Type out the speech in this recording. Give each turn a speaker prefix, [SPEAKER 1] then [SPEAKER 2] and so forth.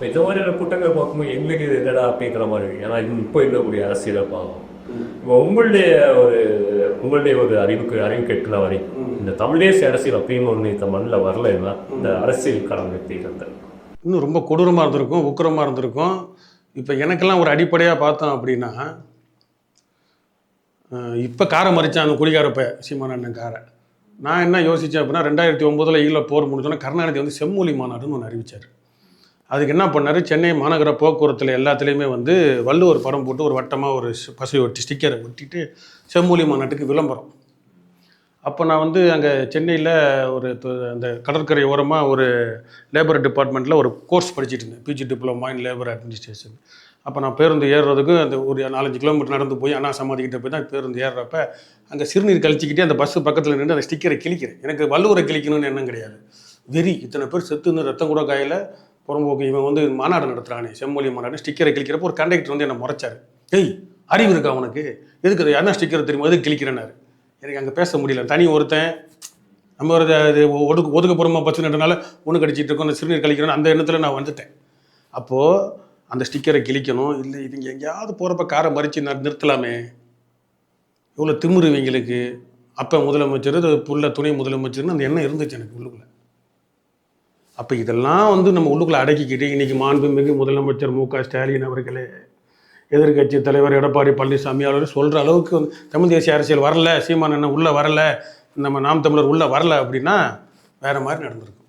[SPEAKER 1] இப்போ இந்த மாதிரியான கூட்டங்கள் பார்க்கும்போது எங்களுக்கு இது என்னடா அப்படிங்கிற மாதிரி. ஏன்னா இப்போ இருக்கக்கூடிய அரசியலை பார்க்கும். இப்போ உங்களுடைய ஒரு அறிவு கெட்டுல வரைக்கும் இந்த தமிழ் தேசிய அரசியல் அப்படின்னு ஒன்று இந்த மண்ணில் வரலைன்னா இந்த அரசியல் களம் எடுத்துக்கிட்டு
[SPEAKER 2] இன்னும் ரொம்ப கொடூரமாக இருந்திருக்கும், உக்கிரமாக இருந்திருக்கும். இப்போ எனக்கெல்லாம் ஒரு அடிப்படையாக பார்த்தோம் அப்படின்னா, இப்போ காரை மறிச்சான் குடிகாரப்ப சீமான் அண்ணன் காரை. நான் என்ன யோசித்தேன் அப்படின்னா 2009 ஈழ போர் முடிஞ்சோன்னா கருணாநிதி வந்து செம்மொழி மாநாடுன்னு ஒன்று அறிவித்தார். அதுக்கு என்ன பண்ணார், சென்னை மாநகர போக்குவரத்தில் எல்லாத்துலேயுமே வந்து வள்ளுவர் படம் போட்டு ஒரு வட்டமாக ஒரு பசை ஒட்டி ஸ்டிக்கரை ஒட்டிட்டு செம்மொழி மாநாட்டுக்கு விளம்பரம். அப்போ நான் வந்து அங்கே சென்னையில் அந்த கடற்கரை ஓரமாக ஒரு லேபர் டிபார்ட்மெண்ட்டில் ஒரு கோர்ஸ் படிச்சுட்டு இருந்தேன், PG diploma in labour administration. அப்போ நான் பேருந்து ஏறுறதுக்கு அந்த ஒரு 4-5 கிலோமீட்டர் நடந்து போய் அண்ணா சமாதிக்கிட்ட போய் தான் பேருந்து ஏறுறப்ப அங்கே சிறுநீர் கழிச்சிக்கிட்டே அந்த பஸ்ஸு பக்கத்தில் நின்று அந்த ஸ்டிக்கரை கிழிக்கிறேன். எனக்கு வள்ளுவரை கிழிக்கணும்னு எண்ணம் கிடையாது. வெறி, இத்தனை பேர் செத்துன்னு ரத்தம் கூட காயில் புறம்போக்கு இவன் வந்து மாநாடு நடத்துகிறானே செம்மொழி மாநாடு, ஸ்டிக்கரை கிழிக்கிறப்போ ஒரு கண்டக்டர் வந்து என்னை முறைச்சார். ஏய் அறிவு இருக்கா உனக்கு, எதுக்கு என்ன ஸ்டிக்கரை தெரியுமா, எதுக்கு கிழிக்கிறேன்னாரு. எனக்கு அங்கே பேச முடியல. தனி ஒருத்தன் நம்ம ஒரு ஒதுக்கப்புறமா பஸ் நின்றனால ஒன்று கடிச்சிட்டு இருக்கோம், அந்த சிறுநீர் கழிக்கிறோன்னு அந்த எண்ணத்தில் நான் வந்துட்டேன். அப்போது அந்த ஸ்டிக்கரை கிழிக்கணும், இல்லை இது எங்கேயாவது போகிறப்ப காரை மறித்து நிறுத்தலாமே, இவ்வளோ திமிரு இவங்களுக்கு. அப்போ முதலமைச்சர் புள்ள துணை முதலமைச்சர்னு அந்த எண்ணம் இருந்துச்சு எனக்கு உள்ளுக்குள்ளே. அப்போ இதெல்லாம் வந்து நம்ம உள்ளுக்குள்ளே அடக்கிக்கிட்டு இன்றைக்கி மாண்புமிகு முதலமைச்சர் மு.க. ஸ்டாலின் அவர்களே, எதிர்கட்சி தலைவர் எடப்பாடி பழனிசாமி அவர் சொல்கிற அளவுக்கு வந்து தமிழ் தேசிய அரசியல் வரல, சீமான் அண்ணன் உள்ளே வரலை, நம்ம நாம் தமிழர் உள்ளே வரலை அப்படின்னா வேறு மாதிரி நடந்திருக்கும்.